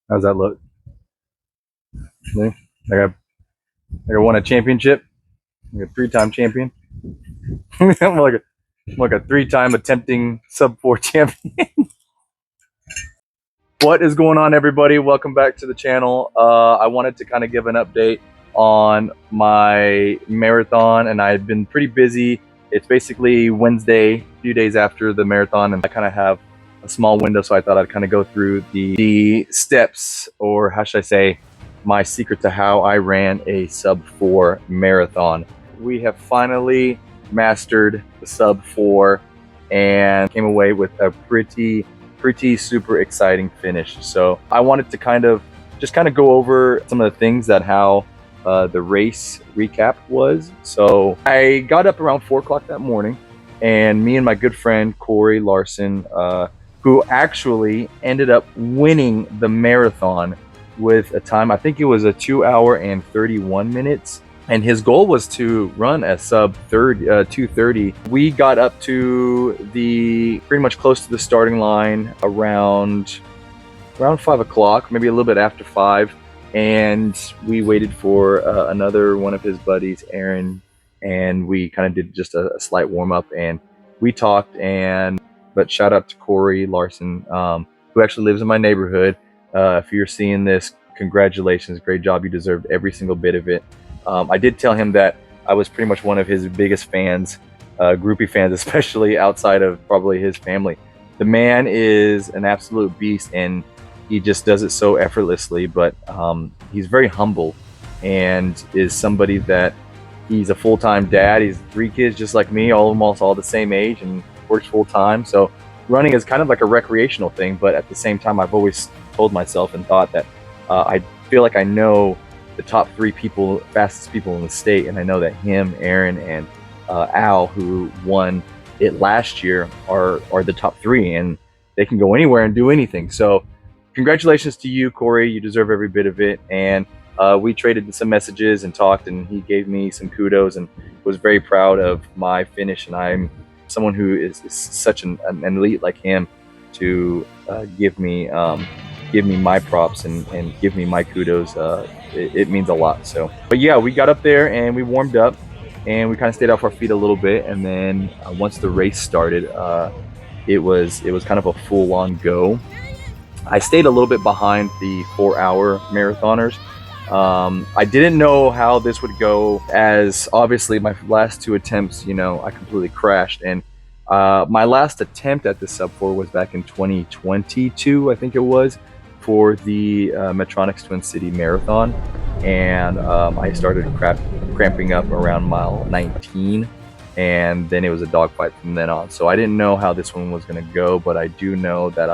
How's that look? See? Like I won a championship. Like a three-time champion. I'm like a three-time attempting sub four champion. What is going on, everybody? Welcome back to the channel. I wanted to kind of give an update on my marathon, and I've been pretty busy. It's basically Wednesday, a few days after the marathon, and I kind of have a small window, so I thought I'd kind of go through the steps, or how should I say, my secret to how I ran a sub 4 marathon. We have finally mastered the sub 4 and came away with a pretty super exciting finish. So I wanted to kind of go over some of the things that how the race recap was. So I got up around 4 o'clock that morning, and me and my good friend Corey Larson, who actually ended up winning the marathon with a time, I think it was a 2 hour and 31 minutes. And his goal was to run a sub 2:30. We got up to the pretty much close to the starting line around 5 o'clock, maybe a little bit after 5, and we waited for another one of his buddies, Aaron, and we kind of did just a slight warm up, and we talked. But shout out to Corey Larson, who actually lives in my neighborhood. If you're seeing this, congratulations, great job. You deserved every single bit of it. I did tell him that I was pretty much one of his biggest fans, groupie fans, especially outside of probably his family. The man is an absolute beast, and he just does it so effortlessly. But he's very humble, and is somebody that he's a full-time dad. He's 3 kids just like me, almost all the same age, and works full-time. So running is kind of like a recreational thing, but at the same time, I've always told myself and thought that I feel like I know the top 3 people, fastest people in the state, and I know that him, Aaron, and Al, who won it last year, are the top 3, and they can go anywhere and do anything. So congratulations to you, Corey. You deserve every bit of it. And we traded some messages and talked, and he gave me some kudos and was very proud of my finish. And I'm someone who is such an elite like him to give me my props and give me my kudos. It means a lot. So, but yeah, we got up there and we warmed up, and we kind of stayed off our feet a little bit. And then once the race started, it was kind of a full-on go. I stayed a little bit behind the 4-hour marathoners. I didn't know how this would go, as obviously my last 2 attempts, I completely crashed. And my last attempt at the sub 4 was back in 2022, I think it was, for the Medtronics Twin City Marathon. And I started cramping up around mile 19, and then it was a dogfight from then on. So I didn't know how this one was going to go, but I do know that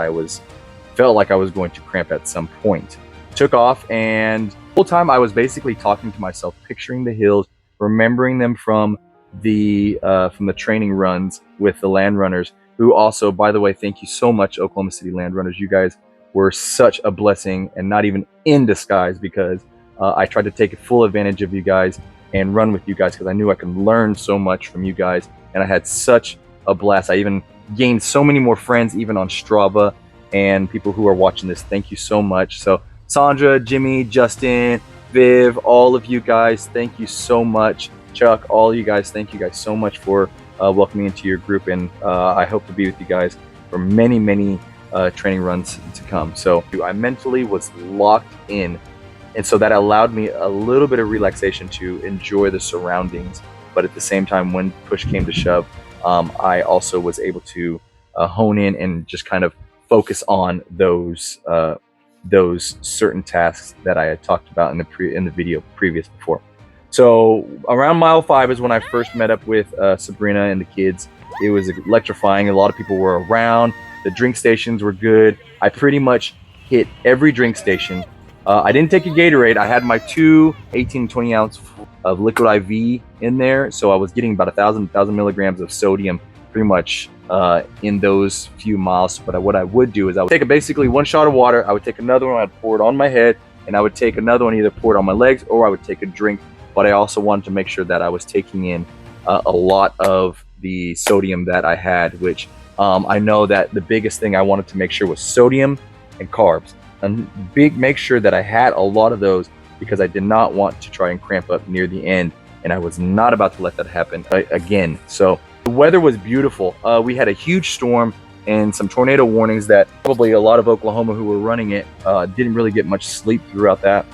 felt like I was going to cramp at some point. Took off, and the whole time I was basically talking to myself, picturing the hills, remembering them from the training runs with the Land Runners, who also, by the way, thank you so much, Oklahoma City Land Runners. You guys were such a blessing, and not even in disguise, because I tried to take full advantage of you guys and run with you guys, because I knew I could learn so much from you guys, and I had such a blast. I even gained so many more friends, even on Strava, and people who are watching this, thank you so much. So Sandra, Jimmy, Justin, Viv, all of you guys, thank you so much. Chuck, all you guys, thank you guys so much for welcoming me into your group, and I hope to be with you guys for many training runs to come. So I mentally was locked in, and so that allowed me a little bit of relaxation to enjoy the surroundings. But at the same time, when push came to shove, I also was able to hone in and just kind of focus on those certain tasks that I had talked about in the video previous before. So around mile 5 is when I first met up with Sabrina and the kids. It was electrifying. A lot of people were around. The drink stations were good. I pretty much hit every drink station. I didn't take a Gatorade. I had my 2 18 and 20 ounce of liquid IV in there, so I was getting about 1,000 milligrams of sodium pretty much in those few miles. But what I would do is I would take basically 1 shot of water. I would take another one, I'd pour it on my head, and I would take another one, either pour it on my legs, or I would take a drink. But I also wanted to make sure that I was taking in a lot of the sodium that I had, which I know that the biggest thing I wanted to make sure was sodium and carbs. make sure that I had a lot of those, because I did not want to try and cramp up near the end, and I was not about to let that happen again. So the weather was beautiful. We had a huge storm and some tornado warnings that probably a lot of Oklahoma who were running it didn't really get much sleep throughout that.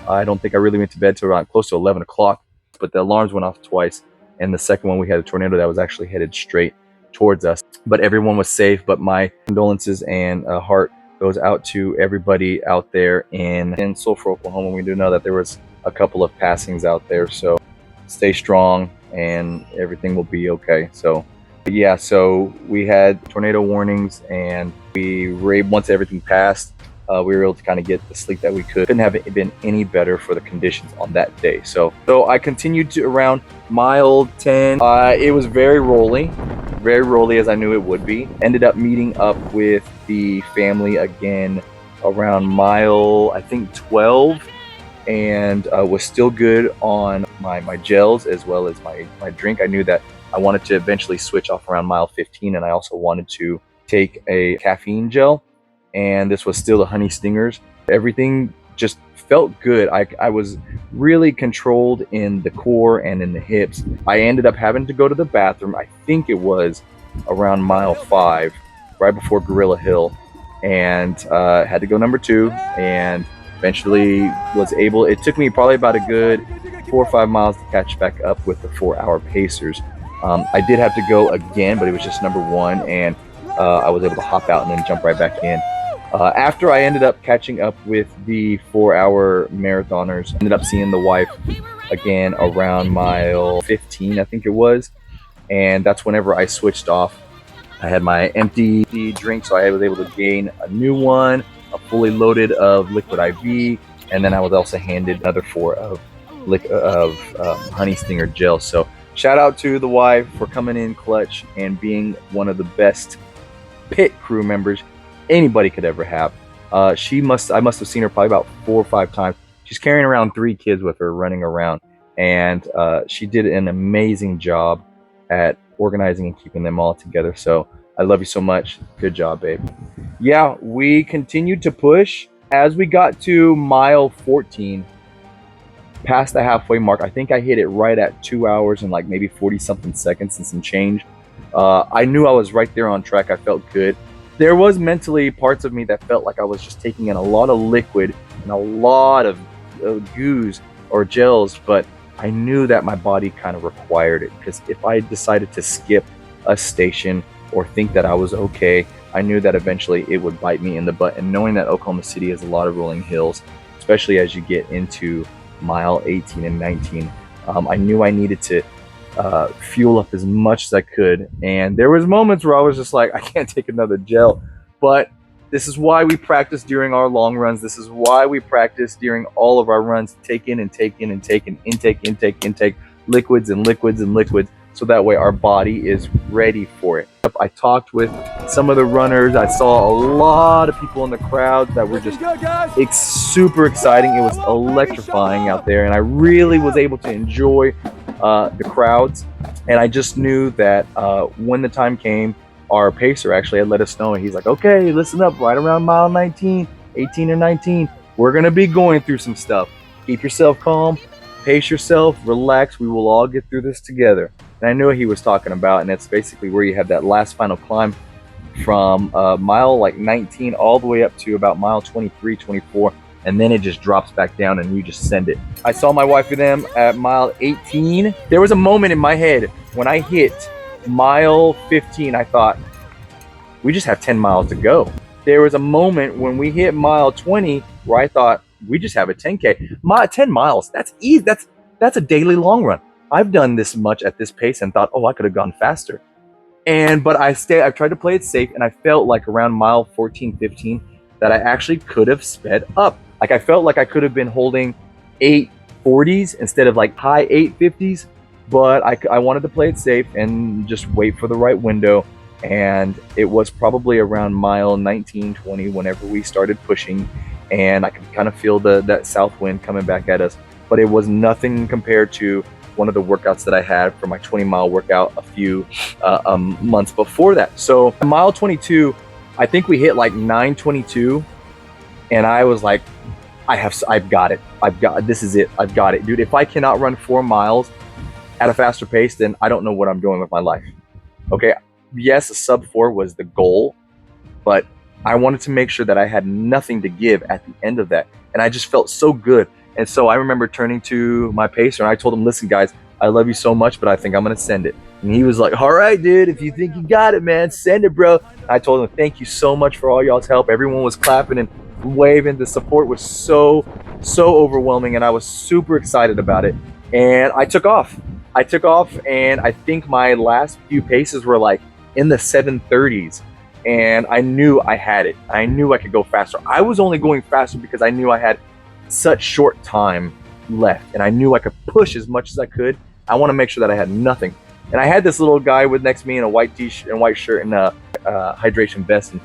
I don't think I really went to bed till around close to 11 o'clock, but the alarms went off twice. And the second one, we had a tornado that was actually headed straight towards us, but everyone was safe. But my condolences and heart goes out to everybody out there in Sulphur, Oklahoma. We do know that there was a couple of passings out there, so stay strong and everything will be okay. So yeah, so we had tornado warnings, and once everything passed, we were able to kind of get the sleep that we could. Couldn't have been any better for the conditions on that day. So I continued to around mile 10. It was very rolly as I knew it would be. Ended up meeting up with the family again around mile, I think 12, and was still good on my gels as well as my drink. I knew that I wanted to eventually switch off around mile 15, and I also wanted to take a caffeine gel, and this was still the Honey Stingers. Everything just felt good. I was really controlled in the core and in the hips. I ended up having to go to the bathroom, I think it was around mile 5, right before Gorilla Hill, and had to go number 2, and eventually was able, it took me probably about a good 4 or 5 miles to catch back up with the 4-hour pacers. I did have to go again, but it was just number 1, and I was able to hop out and then jump right back in. After I ended up catching up with the 4-hour marathoners, ended up seeing the wife again around mile 15, I think it was, and that's whenever I switched off. I had my empty drink, so I was able to gain a new one, a fully loaded of liquid IV, and then I was also handed another 4 of Honey Stinger gel. So shout out to the wife for coming in clutch and being one of the best pit crew members anybody could ever have. I must have seen her probably about 4 or 5 times. She's carrying around 3 kids with her running around, and she did an amazing job at organizing and keeping them all together. So I love you so much. Good job, babe. Yeah, we continued to push. As we got to mile 14, past the halfway mark, I think I hit it right at 2 hours and like maybe 40 something seconds and some change. I knew I was right there on track. I felt good. There was mentally parts of me that felt like I was just taking in a lot of liquid and a lot of goos or gels, but I knew that my body kind of required it, because if I decided to skip a station or think that I was okay, I knew that eventually it would bite me in the butt. And knowing that Oklahoma City has a lot of rolling hills, especially as you get into mile 18 and 19, I knew I needed to fuel up as much as I could. And there was moments where I was just like, I can't take another gel. But this is why we practice during our long runs. This is why we practice during all of our runs. Take in and take in and take in, intake, liquids and liquids and liquids, so that way our body is ready for it. I talked with some of the runners. I saw a lot of people in the crowd that were just super exciting. It was electrifying out there, and I really was able to enjoy the crowds. And I just knew that when the time came, our pacer actually had let us know, and he's like, okay, listen up, right around mile 19, 18 or 19, we're gonna be going through some stuff. Keep yourself calm, pace yourself, relax, we will all get through this together. And I knew what he was talking about, and that's basically where you have that last final climb from mile like 19 all the way up to about mile 23, 24, and then it just drops back down and you just send it. I saw my wife with them at mile 18. There was a moment in my head when I hit mile 15, I thought, we just have 10 miles to go. There was a moment when we hit mile 20 where I thought, we just have a 10K. 10 miles, that's easy. That's a daily long run. I've done this much at this pace and thought, oh, I could have gone faster. But I've tried to play it safe, and I felt like around mile 14, 15 that I actually could have sped up. Like I felt like I could have been holding 840s instead of like high 850s, but I wanted to play it safe and just wait for the right window. And it was probably around mile 19, 20 whenever we started pushing, and I could kind of feel that south wind coming back at us. But it was nothing compared to one of the workouts that I had for my 20-mile workout a few months before that. So mile 22, I think we hit like 9:22, And I was like, I've got it. This is it. I've got it, dude. If I cannot run 4 miles at a faster pace, then I don't know what I'm doing with my life. Okay. Yes, a sub 4 was the goal, but I wanted to make sure that I had nothing to give at the end of that. And I just felt so good. And so I remember turning to my pacer and I told him, listen, guys, I love you so much, but I think I'm going to send it. And he was like, all right, dude, if you think you got it, man, send it, bro. I told him, thank you so much for all y'all's help. Everyone was clapping and waving. The support was so overwhelming, and I was super excited about it. And I took off. And I think my last few paces were like in the 7:30s. And I knew I had it. I knew I could go faster. I was only going faster because I knew I had such short time left, and I knew I could push as much as I could. I want to make sure that I had nothing. And I had this little guy with next to me in a white t-shirt and white shirt and a hydration vest, and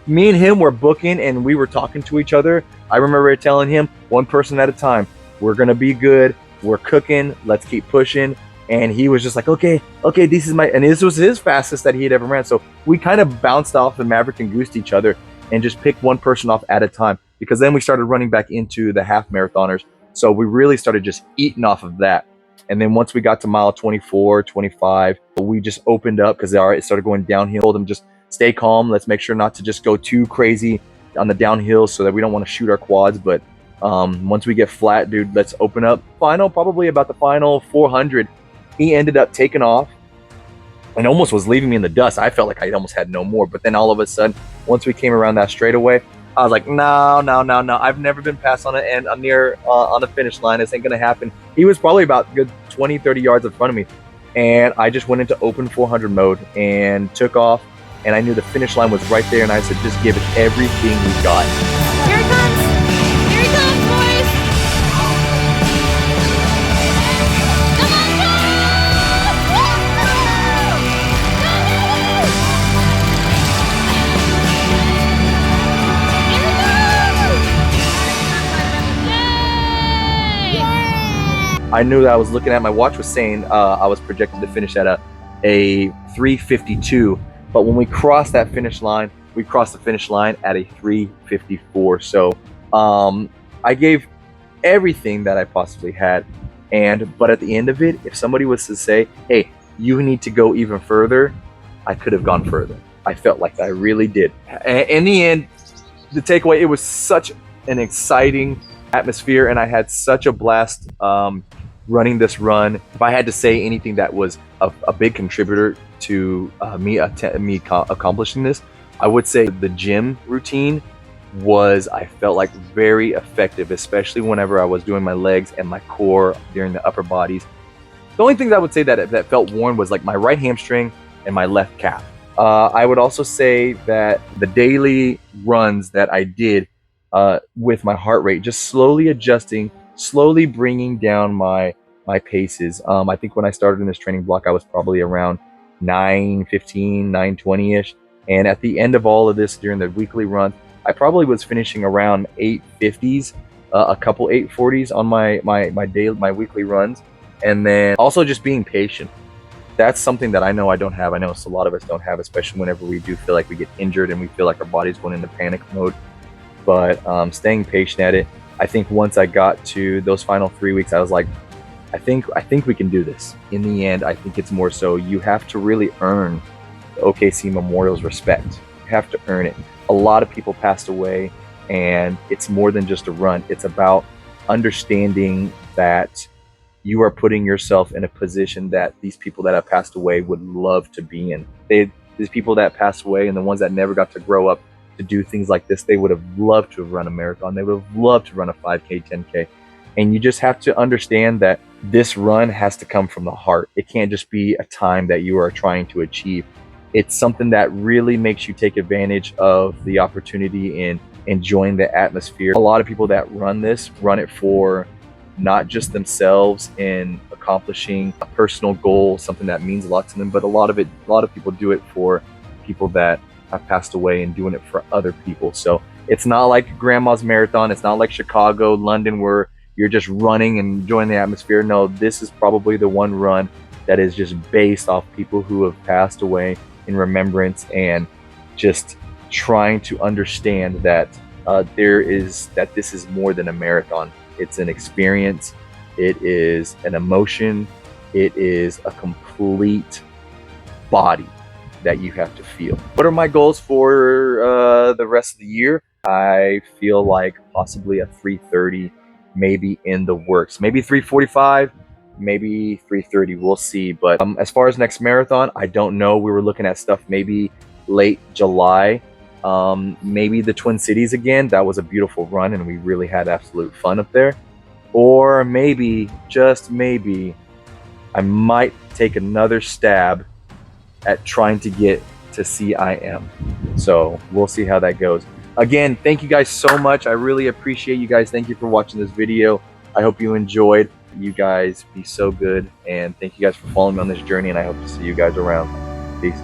me and him were booking, and we were talking to each other. I remember telling him, one person at a time, we're gonna be good, we're cooking, let's keep pushing. And he was just like, okay, this was his fastest that he had ever ran. So we kind of bounced off the Maverick and goosed each other and just picked one person off at a time, because then we started running back into the half marathoners. So we really started just eating off of that. And then once we got to mile 24, 25, we just opened up because it started going downhill. I told them, just stay calm. Let's make sure not to just go too crazy on the downhill so that we don't want to shoot our quads. But once we get flat, dude, let's open up. Probably about the final 400, he ended up taking off and almost was leaving me in the dust. I felt like I almost had no more. But then all of a sudden, once we came around that straightaway, I was like, no. I've never been passed on it, and I'm near on the finish line. This ain't gonna happen. He was probably about good 20, 30 yards in front of me. And I just went into open 400 mode and took off. And I knew the finish line was right there. And I said, just give it everything we got. Here it comes. Here it comes, boys. Come on, go! I knew that I was looking at my watch was saying I was projected to finish at a 3:52, but when we crossed that finish line, we crossed the finish line at a 3:54. So I gave everything that I possibly had, but at the end of it, if somebody was to say, hey, you need to go even further, I could have gone further. I felt like I really did. In the end, the takeaway, it was such an exciting atmosphere, and I had such a blast running this run. If I had to say anything that was a big contributor to me accomplishing this, I would say the gym routine was, I felt like, very effective, especially whenever I was doing my legs and my core during the upper bodies. The only thing that I would say that felt worn was like my right hamstring and my left calf. I would also say that the daily runs that I did with my heart rate, just slowly adjusting, slowly bringing down my paces. I think when I started in this training block, I was probably around 9:15, 9:20-ish. And at the end of all of this, during the weekly run, I probably was finishing around 8:50s, a couple 8:40s on my weekly runs. And then also just being patient. That's something that I know I don't have. I know a lot of us don't have, especially whenever we do feel like we get injured and we feel like our body's going into panic mode. But staying patient at it. I think once I got to those final 3 weeks, I was like, I think we can do this. In the end, I think it's more so you have to really earn the OKC Memorial's respect. You have to earn it. A lot of people passed away, and it's more than just a run. It's about understanding that you are putting yourself in a position that these people that have passed away would love to be in. These people that passed away and the ones that never got to grow up to do things like this, they would have loved to have run a marathon. They would have loved to run a 5K, 10K. And you just have to understand that this run has to come from the heart. It can't just be a time that you are trying to achieve. It's something that really makes you take advantage of the opportunity and enjoying the atmosphere. A lot of people that run this run it for not just themselves in accomplishing a personal goal, something that means a lot to them, but a lot of people do it for people that have passed away and doing it for other people. So it's not like Grandma's Marathon. It's not like Chicago, London, where you're just running and enjoying the atmosphere. No, this is probably the one run that is just based off people who have passed away in remembrance, and just trying to understand that this is more than a marathon. It's an experience. It is an emotion. It is a complete body that you have to feel. What are my goals for the rest of the year? I feel like possibly a 3:30, maybe in the works. Maybe 3:45, maybe 3:30. We'll see. But as far as next marathon, I don't know. We were looking at stuff maybe late July. Maybe the Twin Cities again. That was a beautiful run, and we really had absolute fun up there. Or maybe, just maybe, I might take another stab at trying to get to CIM. So we'll see how that goes. Again, thank you guys so much. I really appreciate you guys. Thank you for watching this video. I hope you enjoyed. You guys be so good, and thank you guys for following me on this journey, and I hope to see you guys around. Peace.